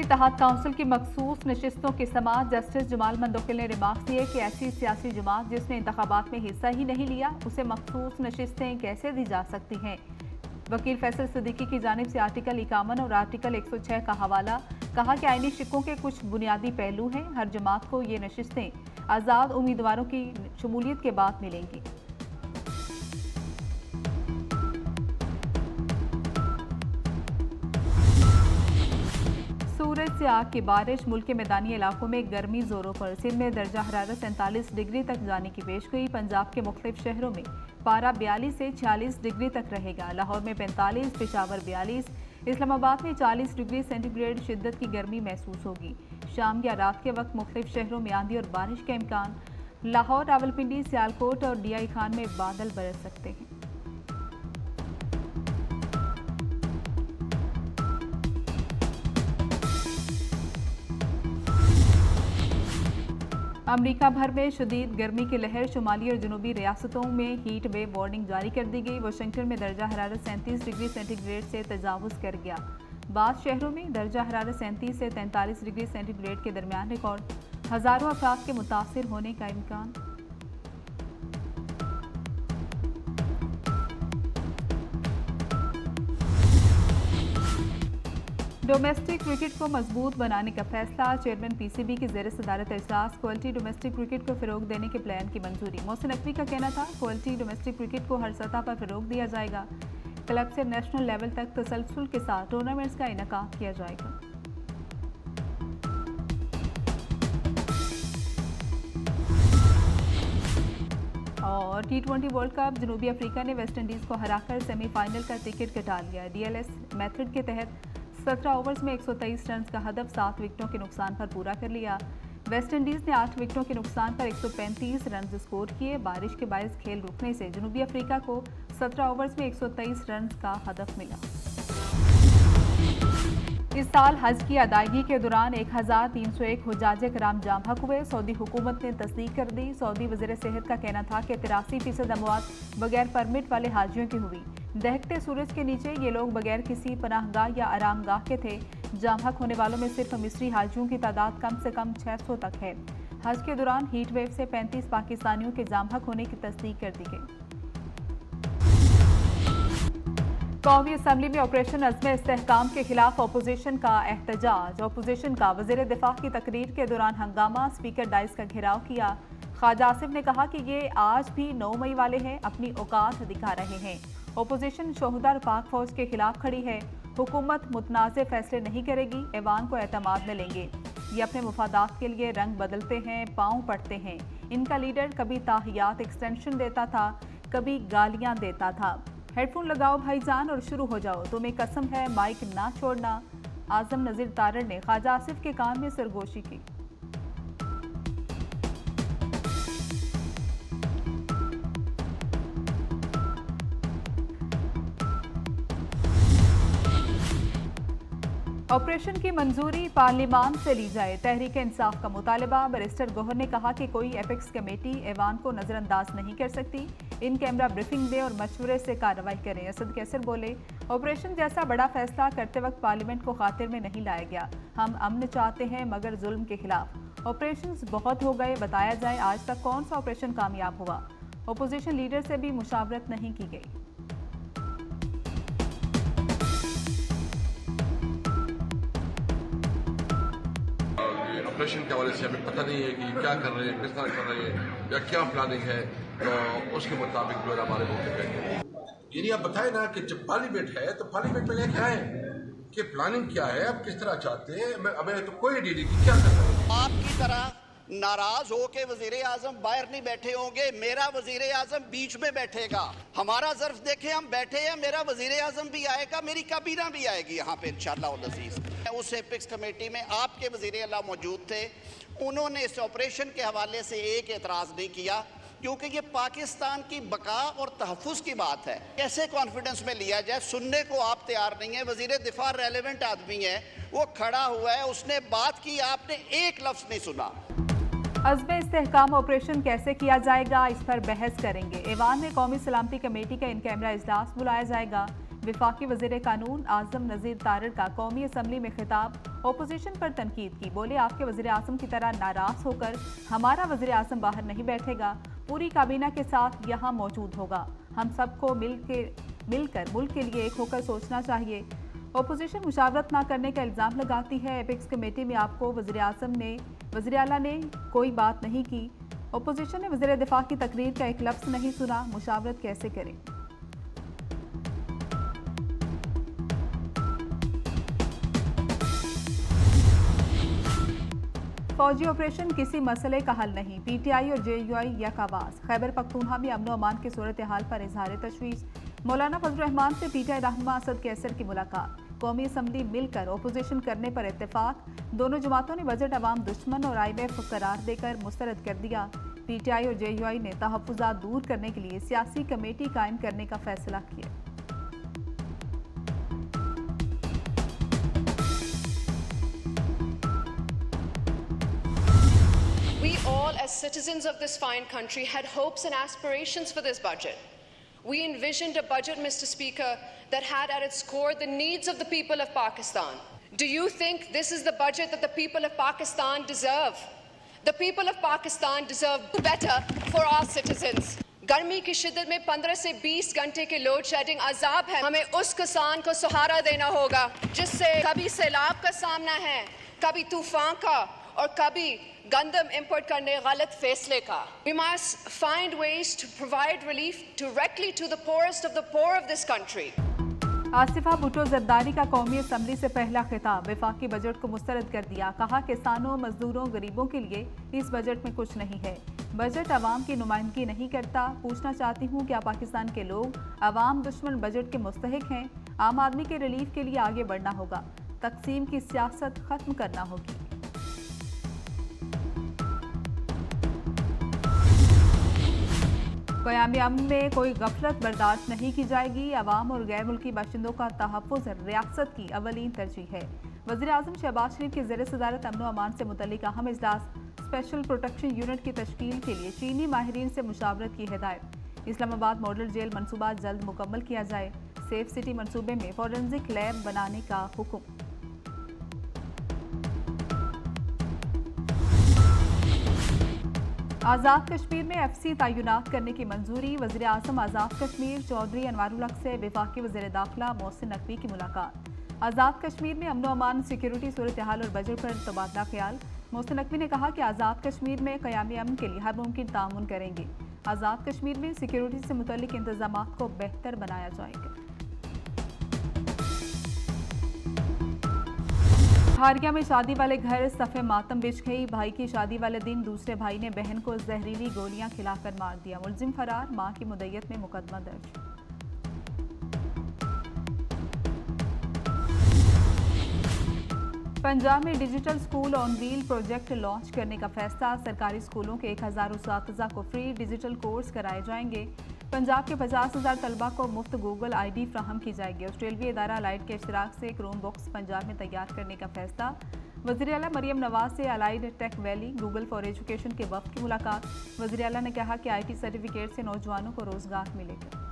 इत्तेहाद council की मखसूस नशिस्तों के समात जस्टिस जमाल मंदोकिल ने रिमार्क दिए कि ऐसी सियासी जमात जिसने इंतखाबात में हिस्सा ही नहीं लिया उसे मखसूस नशिस्तें कैसे दी जा सकती हैं। वकील फैसल सिद्दीकी की जानिब से आर्टिकल 51 और आर्टिकल 106 का हवाला, कहा कि आईनी शिक्कों के कुछ बुनियादी पहलू हैं। हर जमात को ये नशिस्तें आज़ाद उम्मीदवारों की शमूलियत के बाद मिलेंगी। सूरज से आग की बारिश, मुल्क के मैदानी इलाकों में गर्मी जोरों पर। सिंध में दर्जा हरारत 47 डिग्री तक जाने की पेशगोई। पंजाब के मुख्तलिफ शहरों में पारा 42 से 46 डिग्री तक रहेगा। लाहौर में 45, पेशावर 42, इस्लामाबाद में 40 डिग्री सेंटीग्रेड शिद्दत की गर्मी महसूस होगी। शाम या रात के वक्त मुख्तलिफ शहरों में आंधी और बारिश का इम्कान। लाहौर, रावलपिंडी, सियालकोट और DI खान में बादल बरस सकते हैं। अमरीका भर में शदीद गर्मी की लहर, शुमाली और जनूबी रियासतों में हीट वेव वार्निंग जारी कर दी गई। वाशिंगटन में दर्जा हरारत 37 डिग्री सेंटीग्रेड से तजावुज कर गया। बाद शहरों में दर्जा हरारत 37 से 43 डिग्री सेंटीग्रेड के दरमियान रिकॉर्ड। हज़ारों अफराद के मुतासिर होने का इम्कान। डोमेस्टिक क्रिकेट को मजबूत बनाने का फैसला, चेयरमैन PCB की ज़ेर सदारत इजलास। क्वालिटी डोमेस्टिक क्रिकेट को फ़रोग देने के प्लान की मंजूरी। मोहसिन नकवी का कहना था क्वालिटी डोमेस्टिक क्रिकेट को हर सतह पर फ़रोग दिया जाएगा। क्लब से नेशनल लेवल तक तसलसल के साथ टूर्नामेंट्स का इनेकाद किया जाएगा। और T20 वर्ल्ड कप, जनूबी अफ्रीका ने वेस्ट इंडीज़ को हराकर सेमीफाइनल का टिकट कटा लिया। DLS मेथड के तहत 17 ओवर्स में 123 रन का हदफ 7 विकेटों के नुकसान पर पूरा कर लिया। वेस्ट इंडीज़ ने 8 विकेटों के नुकसान पर 135 रन स्कोर किए। बारिश के बायस खेल रुकने से जनूबी अफ्रीका को 17 ओवर्स में 123 रन का हदफ मिला। इस साल हज की अदायगी के दौरान 1301 हुज्जाज कराम जाम हक हुए। सऊदी हुकूमत ने तस्दीक कर दी। सऊदी वज़ीर सेहत का कहना था कि 83% अमवात बगैर परमिट वाले हाजियों की हुई। दहकते सूरज के नीचे ये लोग बगैर किसी पनाहगाह या आरामगाह के थे। जाम हक होने वालों में सिर्फ मिस्री हाजियों की तादाद कम से कम 600 तक है। हज के दौरान हीट वेव से 35 पाकिस्तानियों के जाम हक होने की तस्दीक कर दी गई। कौमी असम्बली में ऑपरेशन अज़्म इस्तेहकाम के खिलाफ अपोजिशन का एहतजाज। अपोजिशन का वज़ीर दिफा की तकरीर के दौरान हंगामा, स्पीकर डाइस का घेराव किया। ख्वाजा आसिफ ने कहा कि ये आज भी 9 मई वाले हैं, अपनी औकात दिखा रहे हैं। अपोजिशन शोहदा और पाक फौज के खिलाफ खड़ी है। हुकूमत मुतनाज़ फैसले नहीं करेगी, ऐवान को एतमाद में लेंगे। ये अपने मुफादात के लिए रंग बदलते हैं, पाँव पड़ते हैं। इनका लीडर कभी ताहियात एक्सटेंशन देता था, कभी गालियां देता था। हेडफोन लगाओ भाईजान और शुरू हो जाओ, तुम्हें कसम है माइक ना छोड़ना। आजम नज़ीर तारड़ ने ख्वाजा आसिफ के कान में सरगोशी की। ऑपरेशन की मंजूरी पार्लिमान से ली जाए, तहरीक इंसाफ का मुतालबा। बैरिस्टर गौहर ने कहा कि कोई एपेक्स कमेटी ऐवान को नज़रअंदाज नहीं कर सकती। इन कैमरा ब्रीफिंग दें और मशवरे से कार्रवाई करें। असद कैसर बोले, ऑपरेशन जैसा बड़ा फैसला करते वक्त पार्लियामेंट को खातिर में नहीं लाया गया। हम अमन चाहते हैं मगर जुल्म के खिलाफ। ऑपरेशन बहुत हो गए, बताया जाए आज तक कौन सा ऑपरेशन कामयाब हुआ। अपोजिशन लीडर से भी मुशावरत नहीं की गई। ऑपरेशन के हवाले से हमें पता नहीं है कि क्या कर रहे हैं, किस तरह कर रहे हैं या क्या प्लानिंग है, तो उसके मुताबिक जो है हमारे मौके पे यानी आप बताएं ना कि जब पार्लियामेंट है तो पार्लियामेंट में लेके आए कि प्लानिंग क्या है, आप किस तरह चाहते हैं। हमें तो कोई आइडिया नहीं क्या कर रहे हैं। आपकी तरह नाराज हो के वजीर आजम बाहर नहीं बैठे होंगे, मेरा वजीर आजम बीच में बैठेगा। हमारा ज़र्फ देखे, हम बैठे हैं, मेरा वजीर आजम भी आएगा, मेरी काबीना भी आएगी यहाँ पे इंशाअल्लाह उल अज़ीज़। उस एपेक्स कमेटी में आपके वजीर आला मौजूद थे, उन्होंने इस ऑपरेशन के हवाले से एक एतराज़ नहीं किया क्योंकि ये पाकिस्तान की बका और तहफ़्फ़ुज़ की बात है। कैसे कॉन्फिडेंस में लिया जाए, सुनने को आप तैयार नहीं है। वजीर दिफा रेलेवेंट आदमी है, वो खड़ा हुआ है, उसने बात की, आपने एक लफ्ज़ नहीं सुना। अज़्म इस्तेहकाम ऑपरेशन कैसे किया जाएगा, इस पर बहस करेंगे। ऐवान में कौमी सलामती कमेटी का इन कैमरा इजलास बुलाया जाएगा। वफाकी वज़ीर कानून आज़म नज़ीर तारड़ का कौमी असम्बली में खिताब, अपोजिशन पर तनकीद की। बोले, आपके वज़ीर आज़म की तरह नाराज़ होकर हमारा वज़ीर आज़म बाहर नहीं बैठेगा, पूरी काबीना के साथ यहाँ मौजूद होगा। हम सबको मिलकर मुल्क के लिए एक होकर सोचना चाहिए। अपोजिशन मुशावरत ना करने का इल्ज़ाम लगाती है। एपेक्स कमेटी में आपको वज़ीर आला ने कोई बात नहीं की। अपोजिशन ने वज़ीर दिफा की तकरीर का एक लफ्ज़ नहीं सुना, मुशावरत कैसे करें। फौजी ऑपरेशन किसी मसले का हल नहीं, पीटीआई और जेयूआई यक आवाज़। खैबर पख्तूनख्वा में अमन अमान की सूरत हाल पर इजहार तशवीश। मौलाना फजल रहमान से पीटीआई रहनुमा असद कैसर की मुलाकात। कौमी असम्बली मिलकर अपोजिशन करने पर इत्तेफाक। दोनों जमातों ने बजट अवाम दुश्मन और IMF करार देकर मुस्तरद कर दिया। पीटीआई और जेयूआई ने तहफ़्फ़ुज़ात दूर करने के लिए सियासी कमेटी कायम करने का फैसला किया। We all, as citizens of this fine country, had hopes and aspirations for this budget. We envisioned a budget, Mr. Speaker, that had at its core the needs of the people of Pakistan. Do you think this is the budget that the people of Pakistan deserve? The people of Pakistan deserve better for our citizens. गर्मी की शिद्दत में 15 से 20 घंटे के load shedding अजाब है। हमें उस किसान को सहारा देना होगा जिससे कभी सैलाब का सामना है, कभी तूफान का और कभी गंदम इंपोर्ट करने गलत फैसले का। We must find ways to provide relief directly to the poorest of the poor of this country. Asifa Bhutto Zardari का कौमी असम्बली से पहला खिताब, वफाकी बजट को मुस्तरद कर दिया। कहा, किसानों, मजदूरों, गरीबों के लिए इस बजट में कुछ नहीं है। बजट अवाम की नुमाइंदगी नहीं करता। पूछना चाहती हूँ, क्या पाकिस्तान के लोग अवाम दुश्मन बजट के मुस्तहिक हैं? आम आदमी के रिलीफ के लिए आगे बढ़ना होगा, तकसीम की सियासत खत्म करना होगी। क़याम अमन में कोई गफलत बर्दाश्त नहीं की जाएगी। अवाम और गैर मुल्की बाशिंदों का तहफ़्फ़ुज़ रियासत की अवलीन तरजीह है। वज़ीर आज़म शहबाज शरीफ की ज़ेर सदारत अमन व अमान से मुतल्लिक़ अहम इजलास, स्पेशल प्रोटेक्शन यूनिट की तश्कील के लिए चीनी माहिरीन से मुशावरत की हिदायत। इस्लामाबाद मॉडल जेल मनसूबा जल्द मुकम्मल किया जाए। सेफ सिटी मनसूबे में फॉरेंसिक लैब बनाने का हुक्म। आज़ाद कश्मीर में FC तैनात करने की मंजूरी। वज़ीर आज़म आज़ाद कश्मीर चौधरी अनवारुल हक से वफाकी वज़ीर दाखिला मोहसिन नकवी की मुलाकात। आज़ाद कश्मीर में अमन अमान, सिक्योरिटी सूरत हाल और बजट पर तबादला ख्याल। मोहसिन नकवी ने कहा कि आज़ाद कश्मीर में क़याम अमन के लिए हर मुमकिन ताउन करेंगे। आज़ाद कश्मीर में सिक्योरिटी से मुतल्लिक इंतज़ामात को बेहतर बनाया जाएगा। हारिया में शादी वाले घर सफ़े मातम बिछ गई। भाई की शादी वाले दिन दूसरे भाई ने बहन को जहरीली गोलियां खिलाकर मार दिया। मुलजिम फरार, मां की मुद्दत में मुकदमा दर्ज। पंजाब में digital school on wheel project launch करने का फैसला। सरकारी स्कूलों के 1000 उस्ताज़ा को फ्री डिजिटल कोर्स कराए जाएंगे। पंजाब के 50,000 तलबा को मुफ्त गूगल ID फ्राहम की जाएगी। ऑस्ट्रेलियाई इदारा अलाइड के इश्तराक से क्रोम बॉक्स पंजाब में तैयार करने का फैसला। वज़ीर आला मरियम नवाज से allied tech valley Google for education के वफ़द की मुलाकात। वज़ीर आला ने कहा कि IT सर्टिफिकेट से नौजवानों को रोज़गार मिलेगा।